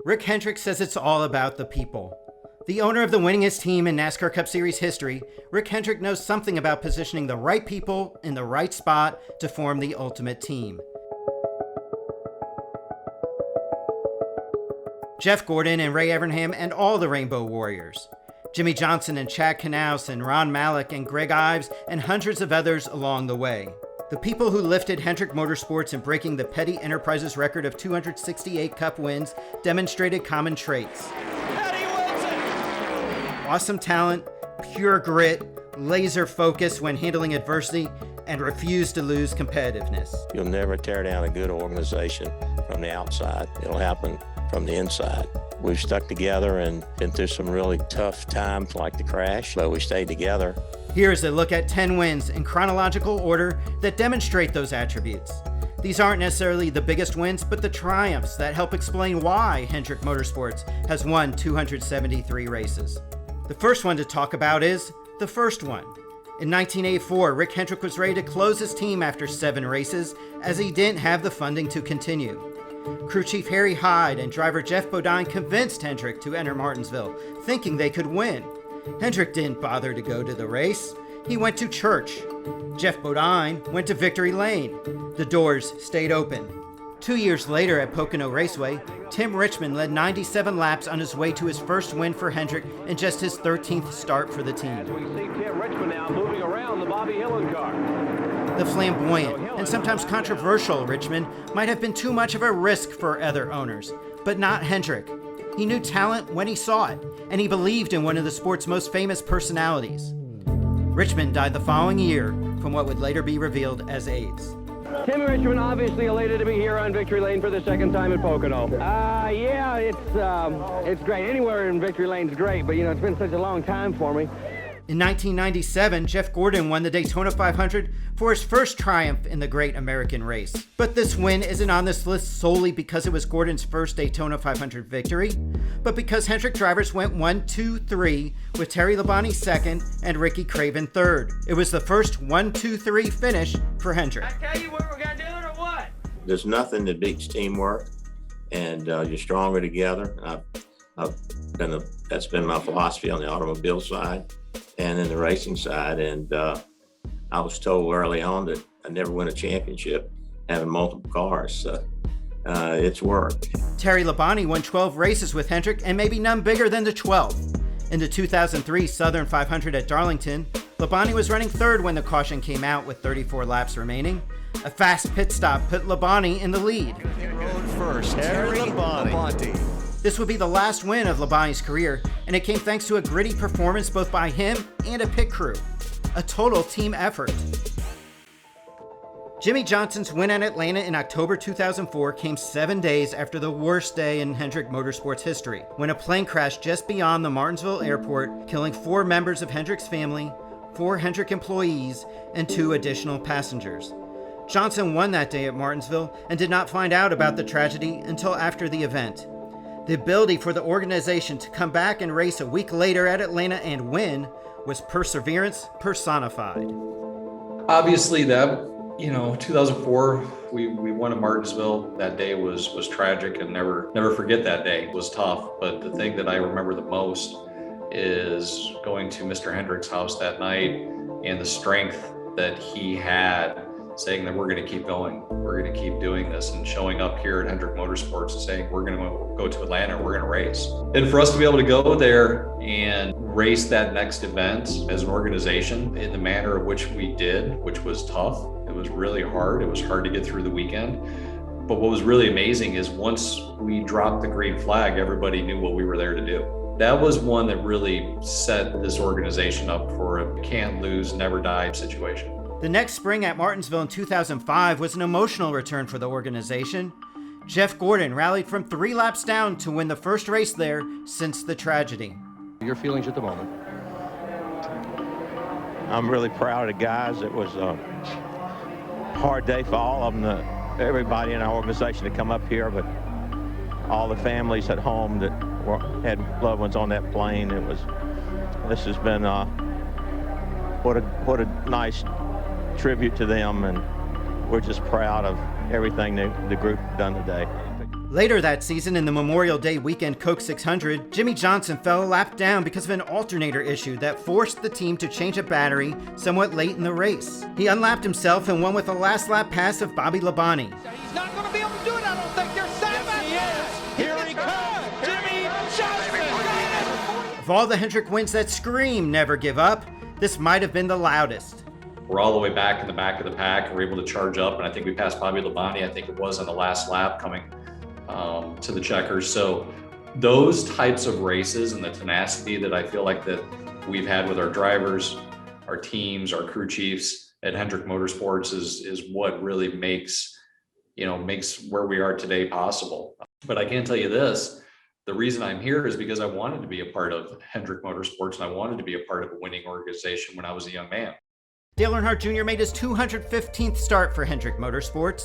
Rick Hendrick says it's all about the people. The owner of the winningest team in NASCAR Cup Series history, Rick Hendrick knows something about positioning the right people in the right spot to form the ultimate team. Jeff Gordon and Ray Evernham and all the Rainbow Warriors. Jimmy Johnson and Chad Knaus and Ron Malik and Greg Ives and hundreds of others along the way. The people who lifted Hendrick Motorsports in breaking the Petty Enterprises record of 268 Cup wins demonstrated common traits. Petty wins it! Awesome talent, pure grit, laser focus when handling adversity, and refuse to lose competitiveness. You'll never tear down a good organization from the outside. It'll happen from the inside. We've stuck together and been through some really tough times like the crash, but we stayed together. Here's a look at 10 wins in chronological order that demonstrate those attributes. These aren't necessarily the biggest wins, but the triumphs that help explain why Hendrick Motorsports has won 273 races. The first one to talk about is the first one. In 1984, Rick Hendrick was ready to close his team after 7 races as he didn't have the funding to continue. Crew chief Harry Hyde and driver Jeff Bodine convinced Hendrick to enter Martinsville, thinking they could win. Hendrick didn't bother to go to the race. He went to church. Jeff Bodine went to Victory Lane. The doors stayed open. 2 years later at Pocono Raceway, Tim Richmond led 97 laps on his way to his first win for Hendrick in just his 13th start for the team. We see Tim Richmond now moving around the Bobby Hillin car. The flamboyant and sometimes controversial Richmond might have been too much of a risk for other owners, but not Hendrick. He knew talent when he saw it, and he believed in one of the sport's most famous personalities. Richmond died the following year from what would later be revealed as AIDS. Tim Richmond obviously elated to be here on Victory Lane for the second time at Pocono. Yeah, it's great. Anywhere in Victory Lane's great, but it's been such a long time for me. In 1997, Jeff Gordon won the Daytona 500 for his first triumph in the Great American Race. But this win isn't on this list solely because it was Gordon's first Daytona 500 victory, but because Hendrick drivers went 1-2-3 with Terry Labonte second and Ricky Craven third. It was the first 1-2-3 finish for Hendrick. I tell you what we're gonna do it or what? There's nothing that beats teamwork, and you're stronger together. That's been my philosophy on the automobile side and in the racing side. And I was told early on that I never win a championship having multiple cars. So it's worked. Terry Labonte won 12 races with Hendrick and maybe none bigger than the 12th. In the 2003 Southern 500 at Darlington, Labonte was running third when the caution came out with 34 laps remaining. A fast pit stop put Labonte in the lead. Road first, Terry Labonte. This would be the last win of Labonte's career, and it came thanks to a gritty performance both by him and a pit crew. A total team effort. Jimmy Johnson's win at Atlanta in October 2004 came 7 days after the worst day in Hendrick Motorsports history, when a plane crashed just beyond the Martinsville airport, killing 4 members of Hendrick's family, 4 Hendrick employees, and 2 additional passengers. Johnson won that day at Martinsville and did not find out about the tragedy until after the event. The ability for the organization to come back and race a week later at Atlanta and win was perseverance personified. Obviously that, 2004, we won at Martinsville. That day was tragic, and never forget that day. It was tough, but the thing that I remember the most is going to Mr. Hendrick's house that night and the strength that he had, saying that we're going to keep going, we're going to keep doing this, and showing up here at Hendrick Motorsports and saying we're going to go to Atlanta and we're going to race. And for us to be able to go there and race that next event as an organization in the manner of which we did, which was tough, it was really hard. It was hard to get through the weekend. But what was really amazing is once we dropped the green flag, everybody knew what we were there to do. That was one that really set this organization up for a can't lose, never die situation. The next spring at Martinsville in 2005 was an emotional return for the organization. Jeff Gordon rallied from 3 laps down to win the first race there since the tragedy. Your feelings at the moment? I'm really proud of the guys. It was a hard day for all of them, everybody in our organization to come up here, but all the families at home that had loved ones on that plane. This has been what a nice tribute to them, and we're just proud of everything the group done today. Later that season in the Memorial Day weekend Coke 600, Jimmy Johnson fell a lap down because of an alternator issue that forced the team to change a battery somewhat late in the race. He unlapped himself and won with a last lap pass of Bobby Labonte. He's not going to be able to do it, I don't think. They're side Here he comes, Jimmy Johnson. Of all the Hendrick wins that scream never give up, this might have been the loudest. We're all the way back in the back of the pack. We're able to charge up, and I think we passed Bobby Labonte. I think it was on the last lap coming to the checkers. So those types of races and the tenacity that I feel like that we've had with our drivers, our teams, our crew chiefs at Hendrick Motorsports is what really makes where we are today possible. But I can tell you this, the reason I'm here is because I wanted to be a part of Hendrick Motorsports and I wanted to be a part of a winning organization when I was a young man. Dale Earnhardt Jr. made his 215th start for Hendrick Motorsports.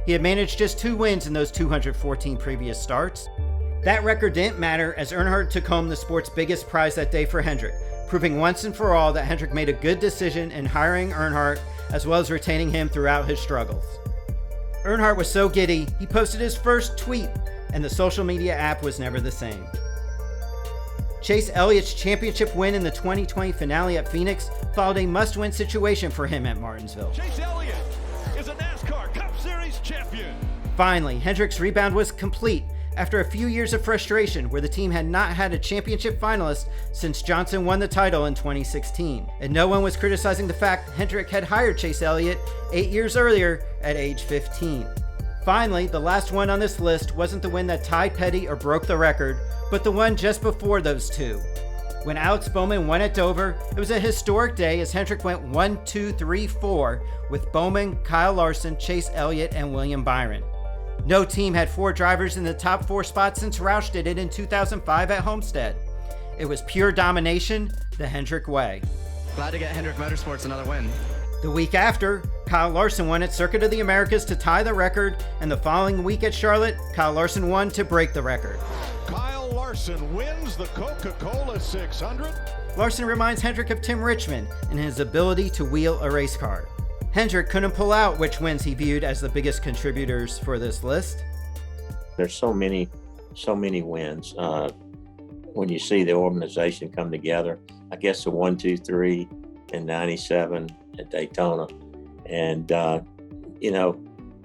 He had managed just 2 wins in those 214 previous starts. That record didn't matter as Earnhardt took home the sport's biggest prize that day for Hendrick, proving once and for all that Hendrick made a good decision in hiring Earnhardt as well as retaining him throughout his struggles. Earnhardt was so giddy, he posted his first tweet, and the social media app was never the same. Chase Elliott's championship win in the 2020 finale at Phoenix followed a must-win situation for him at Martinsville. Chase Elliott is a NASCAR Cup Series champion. Finally, Hendrick's rebound was complete after a few years of frustration where the team had not had a championship finalist since Johnson won the title in 2016. And no one was criticizing the fact Hendrick had hired Chase Elliott 8 years earlier at age 15. Finally, the last one on this list wasn't the win that tied Petty or broke the record, but the one just before those two. When Alex Bowman won at Dover, it was a historic day as Hendrick went 1, 2, 3, 4 with Bowman, Kyle Larson, Chase Elliott, and William Byron. No team had 4 drivers in the top 4 spots since Roush did it in 2005 at Homestead. It was pure domination, the Hendrick way. Glad to get Hendrick Motorsports another win. The week after, Kyle Larson won at Circuit of the Americas to tie the record, and the following week at Charlotte, Kyle Larson won to break the record. Kyle Larson wins the Coca-Cola 600. Larson reminds Hendrick of Tim Richmond in his ability to wheel a race car. Hendrick couldn't pull out which wins he viewed as the biggest contributors for this list. There's so many wins. When you see the organization come together, I guess the 1, 2, 3 in 97 at Daytona. And,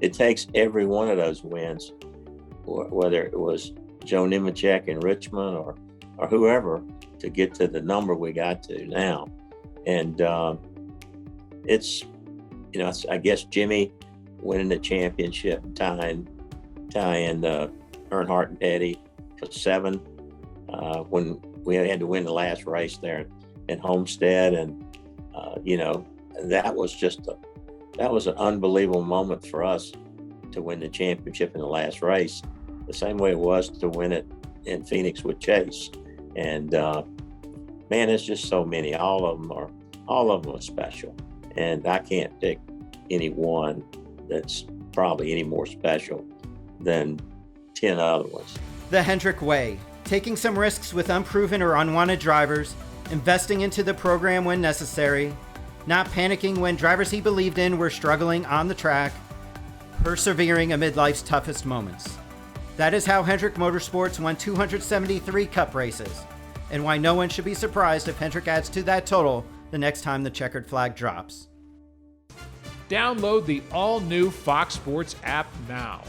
it takes every one of those wins, whether it was Joe Nemechek in Richmond or whoever, to get to the number we got to now. And it's I guess Jimmy winning the championship, tying Earnhardt and Petty for 7 when we had to win the last race there at Homestead. And, that was an unbelievable moment for us to win the championship in the last race, the same way it was to win it in Phoenix with Chase. And man, it's just so many. All of them are special, and I can't pick any one that's probably any more special than 10 other ones. The Hendrick way, taking some risks with unproven or unwanted drivers, investing into the program when necessary, not panicking when drivers he believed in were struggling on the track, persevering amid life's toughest moments. That is how Hendrick Motorsports won 273 Cup races, and why no one should be surprised if Hendrick adds to that total the next time the checkered flag drops. Download the all-new Fox Sports app now.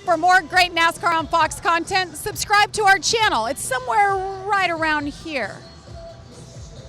For more great NASCAR on Fox content, subscribe to our channel. It's somewhere right around here.